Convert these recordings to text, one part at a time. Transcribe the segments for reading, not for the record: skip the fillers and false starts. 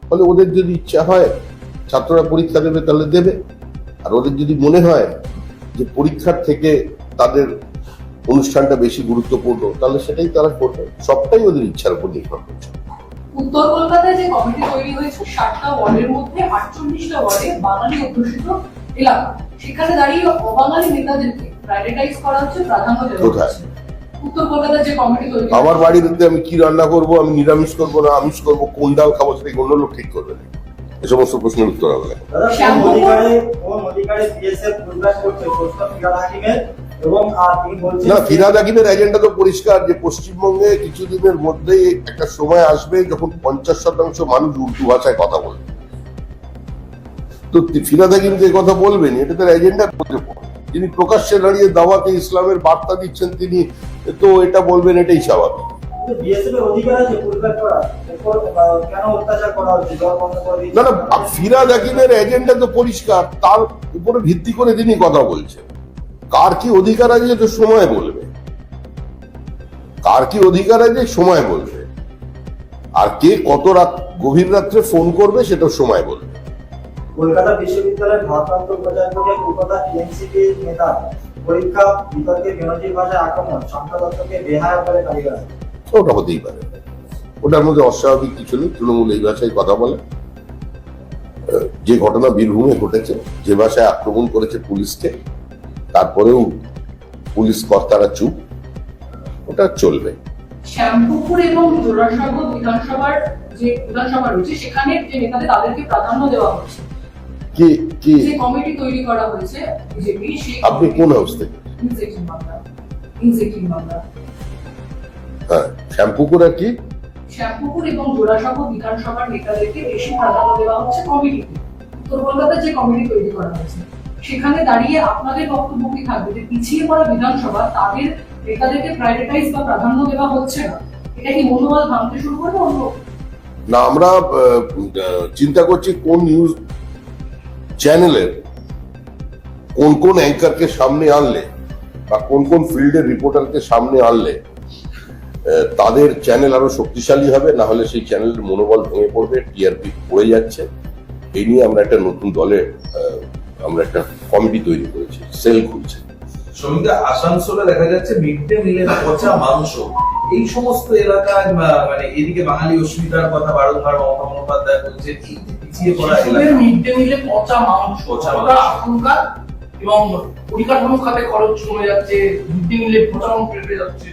ফলে ওদের যদি ইচ্ছা হয় ছাত্ররা পরীক্ষা দেবে তাহলে দেবে, আর ওদের যদি মনে হয় যে পরীক্ষার থেকে তাদের অনুষ্ঠানটা বেশি গুরুত্বপূর্ণ তাহলে সেটাই তারা করবে। সবটাই ওদের ইচ্ছার উপর নির্ভর করছে। উত্তর কলকাতায় যে কমিটি তৈরি হয়েছে 7টা ওয়ার্ডের মধ্যে 48টা ওয়ার্ডে বাঙালি অধ্যুষিত এলাকা, সেখানে দাঁড়িয়ে অবাঙালি নেতাদেরকে প্রায়োরিটাইজ করা হচ্ছে, প্রাধান্য দেওয়া হচ্ছে। উত্তর কলকাতার যে কমিটি তৈরি, আমার বাড়িতে আমি কি রান্না করব, আমি নিরামিষ করবো না আমিষ করবো, কোন ডাল খাবো সেটা অন্য লোক ঠিক করবে না। এই সমস্ত প্রশ্নের উত্তর হবে না। না, ফিরহাদ হাকিমের এজেন্ডা তো পরিষ্কার যে পশ্চিমবঙ্গে কিছুদিনের মধ্যেই একটা সময় আসবে যখন 50% মানুষ উর্দু ভাষায় কথা বলবে। তো ফিরহাদ হাকিম যে কথা বলবেন এটা তার এজেন্ডার মধ্যে পড়ে। তিনি প্রকাশ্যে দাঁড়িয়ে দাওয়াতে ইসলামের বার্তা দিচ্ছেন, তিনি তো এটা বলবেন এটাই স্বাভাবিক। না না, ফিরহাদ হাকিমের এজেন্ডা তো পরিষ্কার, তার উপরে ভিত্তি করে তিনি কথা বলছেন। কার কি অধিকার আছে তো সময় বলবে, কার কি অধিকার আছে সময় বলবে, আর কে কত রাত গভীর রাত্রে ফোন করবে সেটা সময় বলবে। কলকাতা বিশ্ববিদ্যালয়ের ভারপ্রাপ্ত উপাচার্যকে কলকাতা টিএমসিপি নেতা পরীক্ষা বিতর্কে বেনজির ভাষায় আক্রমণ, সংখ্যা তত্ত্বকে বেহায়া বলে কারিগর। ওটা হতেই পারে, ওটার মধ্যে অস্বাভাবিক কিছু নেই। তৃণমূল এই ভাষায় কথা বলে। যে ঘটনা বীরভূমে ঘটেছে, যে ভাষায় আক্রমণ করেছে পুলিশকে, তারপরেও পুলিশ কর্তারা চুপ, ওটা চলবে। শ্যামপুকুর এবং জোড়াসাঁকো বিধানসভার যে বিধানসভা রয়েছে সেখানে যে নেতাদের তাদেরকে প্রাধান্য দেওয়া হচ্ছে, কি কি যে কমিটি তৈরি করা হয়েছে বিজেপি, সেই আপনি কোন হাউস থেকে? হ্যাঁ, শ্যামপুকুর আর কি শ্যামপুকুর এবং জোড়াসাঁকো বিধানসভার নেতাদেরকে বেশি প্রাধান্য দেওয়া হচ্ছে কমিটিতে। উত্তর কলকাতার যে কমিটি তৈরি করা হয়েছে সেখানে দাঁড়িয়ে আপনাদের বক্তব্য কি থাকবে যে পিছিয়ে পড়া বিধানসভা তাদের নেতাদেরকে প্রায়োরিটাইজ বা প্রাধান্য দেওয়া হচ্ছে না? এটা কি মনোবল ভাঙতে শুরু করবে অন্য? না, আমরা চিন্তা করছি কোন নিউজ চ্যানেলের কোন কোন অ্যাঙ্কারকে সামনে আনলে বা কোন কোন ফিল্ডের রিপোর্টারকে সামনে আনলে তাদের চ্যানেল আরো শক্তিশালী হবে, না হলে সেই চ্যানেলের মনোবল ভেঙে পড়বে, টিআরপি পড়ে যাচ্ছে। এই নিয়ে আমরা একটা নতুন দলে আমরা একটা কমিটি তৈরি করেছি, সেল খুলছে। শ্রমিকদের আসানসোলে দেখা যাচ্ছে মিড ডে মিলের পচা মাংস, এই সমস্ত এলাকায় মানে এদিকে বাঙালি অস্মিতার কথা বারংবার মমতা বন্দ্যোপাধ্যায় বলছে, এই পিছিয়ে পড়া এলাকা মিড ডে মিলে পচা মাংস আশঙ্কা এবং পরিকাঠামো খাতে খরচ কমে যাচ্ছে, মিড ডে মিলে পচা মাংস বেড়ে যাচ্ছে।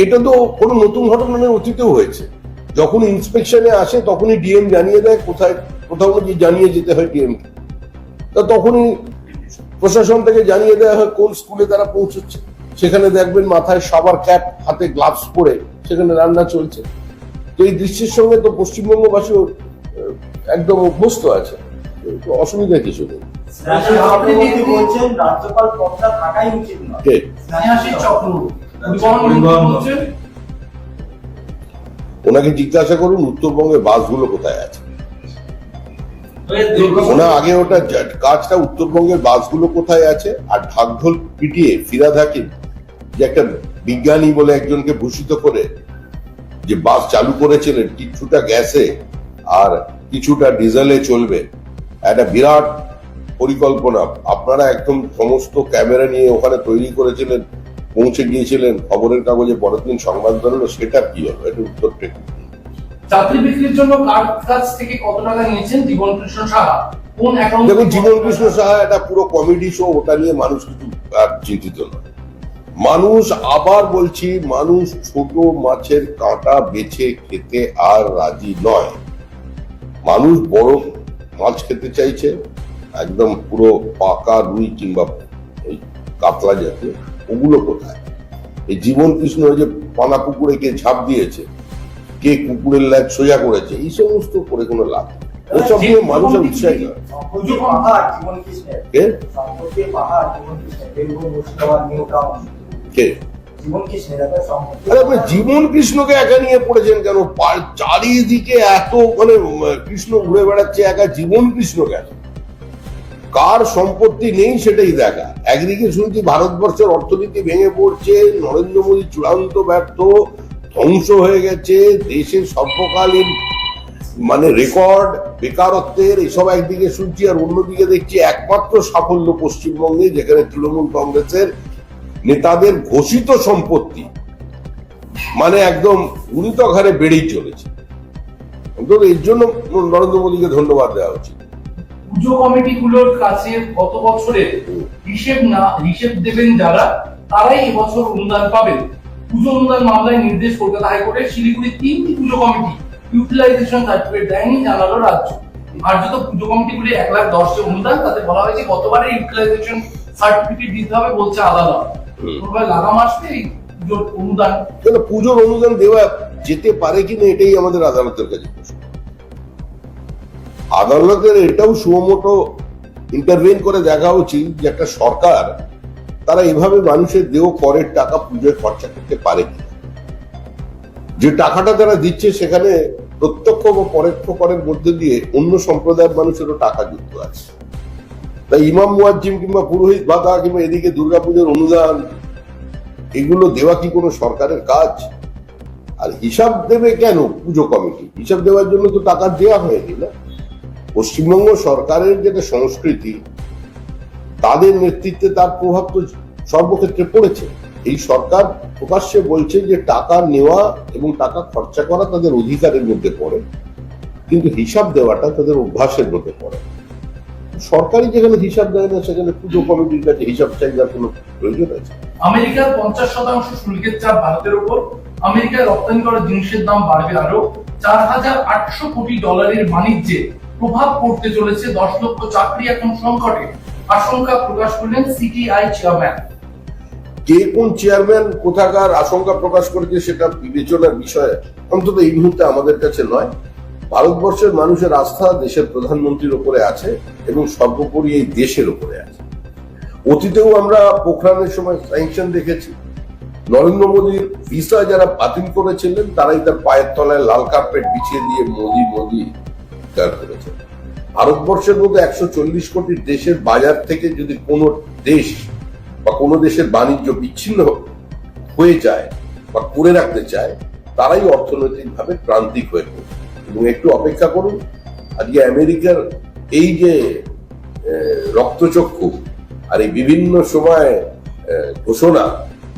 এটা তো কোনো নতুন ঘটনা নয়, অতীতেও হয়েছে। যখন ইন্সপেকশনে আসে তখনই ডিএম জানিয়ে দেয় কোথায় কোথাও কি জানিয়ে যেতে হয় ডিএম কে, তা তখনই প্রশাসন থেকে জানিয়ে দেওয়া হয় কোন স্কুলে তারা পৌঁছচ্ছে। সেখানে দেখবেন মাথায় সাবার ক্যাপ, হাতে গ্লাভস পরে সেখানে রান্না চলছে। তো এই দৃশ্যের সঙ্গে তো পশ্চিমবঙ্গবাসীও একদম অভ্যস্ত আছে, অসুবিধা কিছু নেই। রাজ্যপাল পদটা থাকাই উচিত নয়। ওনাকে জিজ্ঞাসা করুন উত্তরবঙ্গের বাসগুলো কোথায় আছে। ওনা আগে ওটা কাজটা উত্তরবঙ্গের বাসগুলো কোথায় আছে, আর ঢাকঢোল পিটিয়ে ফিরহাদ হাকিম যে একটা বিজ্ঞানী বলে একজনকে ভূষিত করে যে বাস চালু করেছিলেন, কিছুটা গ্যাসে আর কিছুটা ডিজেলে চলবে, একটা বিরাট পরিকল্পনা। আপনারা একদম সমস্ত ক্যামেরা নিয়ে ওখানে তৈরি করেছিলেন, পৌঁছে গিয়েছিলেন, খবরের কাগজে পরের দিন সংবাদ বেরোলো, সেটা কি হলো? এটা উত্তরটা চাকরি বিক্রির জন্য কার কাছ থেকে কত টাকা নিয়েছেন জীবন কৃষ্ণ সাহা? কোন অ্যাকাউন্ট? দেখুন, জীবন কৃষ্ণ সাহা একটা পুরো কমেডি শো, ওটা নিয়ে মানুষ কিছু চিন্তিত নয়। মানুষ, আবার বলছি, মানুষ ছোট মাছের কাঁটা বেছে খেতে আর রাজি নয়। মানুষ বড় মাছ খেতে চাইছে, একদম পুরো পাকা রুই কিংবা ওই কাতলা জাতীয়। ওগুলো কোথায়? এই জীবন কৃষ্ণ যে পানা কুকুরে কে ঝাঁপ দিয়েছে, কে কুকুরের ল্যাজ সোজা করেছে, এই সমস্ত করে কোনো লাভ নেই। ওসব নিয়ে মানুষের উৎসাহী নয়। জীবন কৃষ্ণকে একা নিয়ে পড়েছেন কেন? চারিদিকে এত মানে কৃষ্ণ ঘুরে বেড়াচ্ছে, একা জীবন কৃষ্ণ কেন? কার সম্পত্তি নেই সেটাই দেখা। একদিকে শুনছি ভারতবর্ষের অর্থনীতি ভেঙে পড়ছে, নরেন্দ্র মোদী চূড়ান্ত ব্যর্থ, ধ্বংস হয়ে গেছে, দেশের সর্বকালীন মানে রেকর্ড বেকারত্বের এসব একদিকে শুনছি, আর অন্যদিকে দেখছি একমাত্র সাফল্য পশ্চিমবঙ্গে, যেখানে তৃণমূল কংগ্রেসের নেতাদের ঘোষিত সম্পত্তি মানে একদম গুণিতক হারে বেড়েই চলেছে। অন্তত এর জন্য নরেন্দ্র মোদীকে ধন্যবাদ দেওয়া উচিত। পুজো কমিটিগুলোর কাছে গত বছরের হিসেব দেবেন যারা, তারাই এবছর অনুদান পাবেন। পুজো অনুদান মামলায় নির্দেশ কলকাতা হাইকোর্টের, শিলিগুড়ির 3টি পুজো কমিটি ইউটিলাইজেশন সার্টিফিকেট দেয়নি, জানালো রাজ্য। কার্যত পুজো কমিটিগুলি 1,10,000 যে অনুদান, তাতে বলা হয়েছে গতবারের ইউটিলাইজেশন সার্টিফিকেট দিতে হবে বলছে আদালত। লাগাম আসবে এই পুজোর অনুদান, পুজোর অনুদান দেওয়া যেতে পারে কিনা এটাই আমাদের আদালতের কাছে প্রশ্ন। আদালতের এটাও সুমোটো ইন্টারভেন করে দেখা উচিত যে একটা সরকার তারা এভাবে মানুষের দেহ করের টাকা পুজোয় খরচা করতে পারে কিনা। যে টাকাটা তারা দিচ্ছে সেখানে প্রত্যক্ষ বা পরোক্ষ করের মধ্যে দিয়ে অন্য সম্প্রদায়ের মানুষেরও টাকা যুক্ত আছে। তাই ইমাম মুয়াজ্জিম কিংবা পুরোহিত ভাতা কিংবা এদিকে দুর্গাপুজোর অনুদান, এগুলো দেওয়া কি কোনো সরকারের কাজ? আর হিসাব দেবে কেন পুজো কমিটি? হিসাব দেওয়ার জন্য তো টাকা দেওয়া হয়নি না। পশ্চিমবঙ্গ সরকারের যেটা সংস্কৃতি, তাদের নেতৃত্বে তার প্রভাব তো সর্বক্ষেত্রে পড়েছে। এই সরকার প্রকাশ্যে বলছে যে টাকা নেওয়া এবং টাকা খরচা করা তাদের অধিকারের মধ্যে পড়ে, কিন্তু হিসাব দেওয়াটা তাদের অভ্যাসের মধ্যে পড়ে। সরকারি যেখানে হিসাব দেয় না সেখানে পুজো কমিটির কাছে হিসাব চাইবার কোনো প্রয়োজন আছে? আমেরিকার 50% শুল্কের চাপ ভারতের উপর। আমেরিকায় রপ্তানি করা জিনিসের দাম বাড়বে আরো। $4,800 কোটি বাণিজ্যে প্রভাব পড়তে চলেছে। 10 লক্ষ চাকরি এখন সংকটে, আশঙ্কা প্রকাশ করলেন সিটিআই চেয়ারম্যান। কে কোন চেয়ারম্যান কোথাকার আশঙ্কা প্রকাশ করেছে সেটা বিবেচনার বিষয় অন্তত এই মুহূর্তে আমাদের কাছে নয়। ভারতবর্ষের মানুষের আস্থা দেশের প্রধানমন্ত্রীর উপরে আছে এবং সর্বোপরি এই দেশের উপরে আছে। অতীতেও আমরা পোখরানের সময় স্যাংশন দেখেছি। নরেন্দ্র মোদীর ভিসা যারা বাতিল করেছিলেন তারাই তার পায়ের তলায় লাল কার্পেট বিছিয়ে দিয়ে মোদী করেছে। ভারতবর্ষের মধ্যে 140 কোটি দেশের বাজার থেকে যদি কোনো দেশ বা কোনো দেশের বাণিজ্য বিচ্ছিন্ন হয়ে যায় বা করে রাখতে চায়, তারাই অর্থনৈতিকভাবে প্রান্তিক হয়ে পড়ে। এবং একটু অপেক্ষা করুন, আজকে আমেরিকার এই যে রক্তচক্ষু আর এই বিভিন্ন সময় ঘোষণা,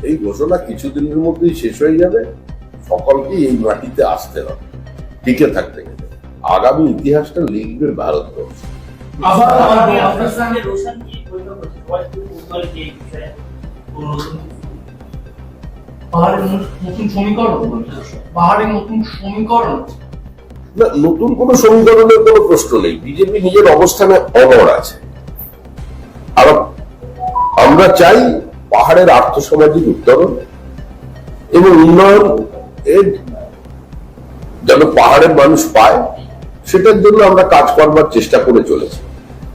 এই ঘোষণা কিছুদিনের মধ্যেই শেষ হয়ে যাবে। সকলকে এই মাটিতে আসতে হবে, টিকে থাকতে গেলে। আগামী ইতিহাসটা লিখবে ভারতবর্ষ। পাহাড়ের নতুন সমীকরণ, পাহাড়ের নতুন সমীকরণ না, নতুন কোন সমীকরণের কোনো প্রশ্ন নেই। বিজেপি নিজের অবস্থানে অনড় আছে। আর আমরা চাই পাহাড়ের আর্থসামাজিক উত্তরণ এবং উন্নয়ন এর যেন পাহাড়ের মানুষ পায়, সেটার জন্য আমরা কাজ করবার চেষ্টা করে চলেছি।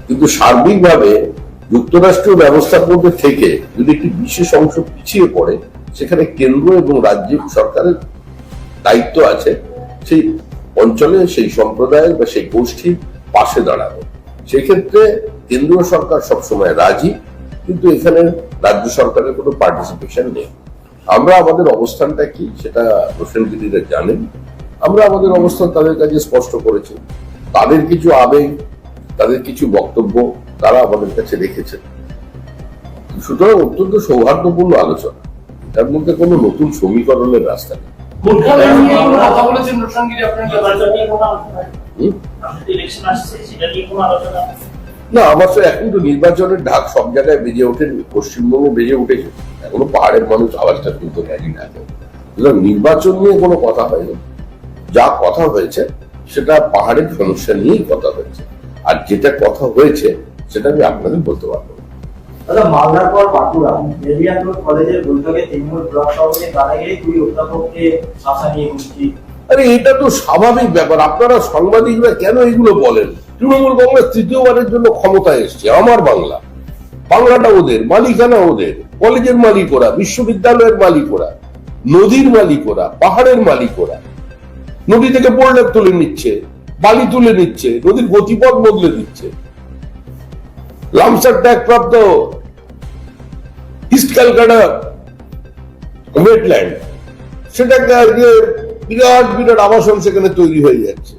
কিন্তু সার্বিকভাবে যুক্তরাষ্ট্রীয় ব্যবস্থার মধ্যে থেকে যদি একটি বিশেষ অংশ পিছিয়ে পড়ে, সেখানে কেন্দ্র এবং রাজ্য সরকারের দায়িত্ব আছে সেই অঞ্চলে সেই সম্প্রদায়ের বা সেই গোষ্ঠীর পাশে দাঁড়ানো। সেক্ষেত্রে কেন্দ্রীয় সরকার সবসময় রাজি, কিন্তু এখানে রাজ্য সরকারের কোনো পার্টিসিপেশন নেই। আমরা আমাদের অবস্থানটা কি সেটা প্রসেনগিরিরা জানেন। আমরা আমাদের অবস্থান তাদের কাছে স্পষ্ট করেছি। তাদের কিছু আবেগ, তাদের কিছু বক্তব্য তারা আমাদের কাছে রেখেছেন। সুতরাং অত্যন্ত সৌহার্দ্যপূর্ণ আলোচনা, তার মধ্যে কোনো নতুন সমীকরণের রাস্তা নেই। কথা বলেছেন প্রসঙ্গে আপনার না, আমার তো এখন তো নির্বাচনের ঢাক সব জায়গায় বেজে ওঠেনি, পশ্চিমবঙ্গে বেজে উঠেছে। এখনো পাহাড়ের মানুষ আওয়াজটা কিন্তু রেডি না। নির্বাচন নিয়ে কোনো কথা হয়নি। যা কথা হয়েছে সেটা পাহাড়ের সমস্যা নিয়েই কথা হয়েছে। আর যেটা কথা হয়েছে সেটা আমি আপনাদের বলতে পারবো। মালদার পর বাঁকুড়া মেদিনীপুর কলেজের বৈঠকে তৃণমূল ব্লক সভাপতি দাদাগিরি 2 অধ্যাপককে শাসা নিয়ে হুমকি। আরে এটা তো স্বাভাবিক ব্যাপার। আপনারা সাংবাদিকরা কেন এগুলো বলেন? তৃণমূল কংগ্রেস তৃতীয়বারের জন্য ক্ষমতায় এসছে। আমার বাংলা, বাংলাটা ওদের, মালিকানা ওদের, কলেজের মালিক ওরা, বিশ্ববিদ্যালয়ের মালিক ওরা, নদীর মালিক ওরা, পাহাড়ের মালিক ওরা। নদী থেকে বোল্ডার তুলে নিচ্ছে, বালি তুলে নিচ্ছে, নদীর গতিপথ বদলে দিচ্ছে। লামসার ট্যাগ প্রাপ্ত ইস্ট ক্যালকাটা ওয়েটল্যান্ড, সেটাকে বিরাট বিরাট আবাসন সেখানে তৈরি হয়ে যাচ্ছে।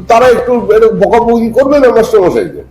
তারা একটু বকাবকি করবে না মাস্টারমশাইদের।